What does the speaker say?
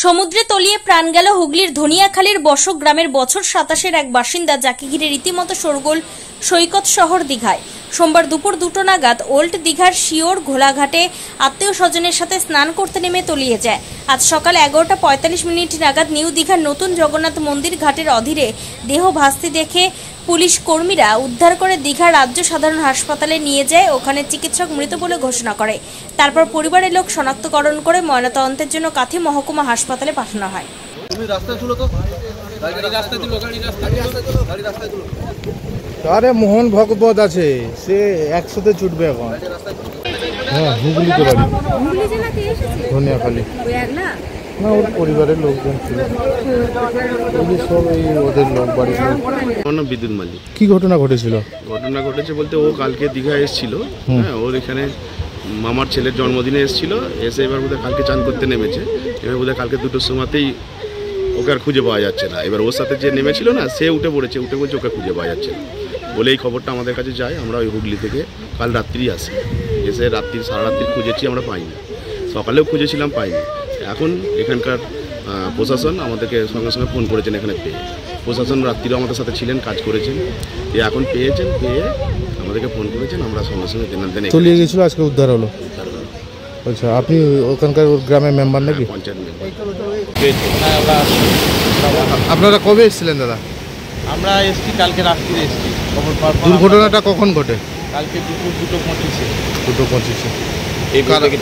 সমুদ্রে তলিয়ে প্রাণ গেল হুগলির ধনিয়াখালীর বসক গ্রামের বছর 27-এর এক বাসিন্দা, যাকে ঘিরে রীতিমতো শোরগোল সৈকত শহর দীঘায়। সোমবার দুপুর 2টো নাগাদ ওল্ড দীঘার শিওর ঘোলাঘাটে আত্মীয় স্বজনের সাথে স্নান করতে নেমে তলিয়ে যায়। আজ সকাল 11:45 নাগাদ নিউ দীঘার নতুন জগন্নাথ মন্দির ঘাটের অধীরে দেহ ভাসতে দেখে পুলিশ কর্মীরা উদ্ধার করে দীঘা রাজ্য সাধারণ হাসপাতালে নিয়ে যায়। ওখানে চিকিৎসক মৃত বলে ঘোষণা করে। তারপর পরিবারের লোক শনাক্তকরণ করে ময়নাতদন্তের জন্য কাঁথি মহকুমা হাসপাতালে পাঠানো হয়। আরে মোহন ভগবত আছে, সে 100তে ছুটবে এখন। হ্যাঁ, হুগলিতে বাড়ি, ধনিয়াখালী। না, ওর পরিবারের লোকজন ছিল, সব এই ওদের লোক বাড়ি। বিদ্যুৎ মালিক। কি ঘটনা ঘটেছিল? ঘটনা ঘটেছে বলতে, ও কালকে দীঘায় এসেছিল। হ্যাঁ, ওর এখানে মামার ছেলের জন্মদিনে এসেছিল, এসে এবার বোধহয় কালকে চান করতে নেমেছে। এবার বোধহয় কালকে 2টোর সময়তেই ওকে আর খুঁজে পাওয়া যাচ্ছে না। এবার ওর সাথে যে নেমেছিল না, সে উঠে বলছে ওকে খুঁজে পাওয়া যাচ্ছে না বলে এই খবরটা আমাদের কাছে যায়। আমরা ওই হুগলি থেকে কাল রাত্রি আসি, এসে সারা রাত্রি খুঁজেছি, আমরা পাইনি। সকালেও খুঁজেছিলাম, পাইনি। এখন এখানকার প্রশাসন আমাদেরকে সঙ্গে সঙ্গে ফোন করেছেন এখানে পেয়ে। প্রশাসন রাত্রিও আমাদের সাথে ছিলেন, কাজ করেছেন। এখন পেয়ে আমাদেরকে ফোন করেছেন, আমরা সঙ্গে সঙ্গে চলিয়ে গেছিলো, আজকে উদ্ধার হলো। আচ্ছা, আপনি ওখানকার গ্রামের মেম্বার নাকি? পঞ্চায়েত মেম্বার। আপনারা কবে এসেছিলেন দাদা? আমরা এসছি কালকে রাত্রিরে এসছি। খবর পাওয়ার পর। দুর্ঘটনাটা কখন ঘটে? কালকে দুপুর 2:25-এ। 2:25-এ।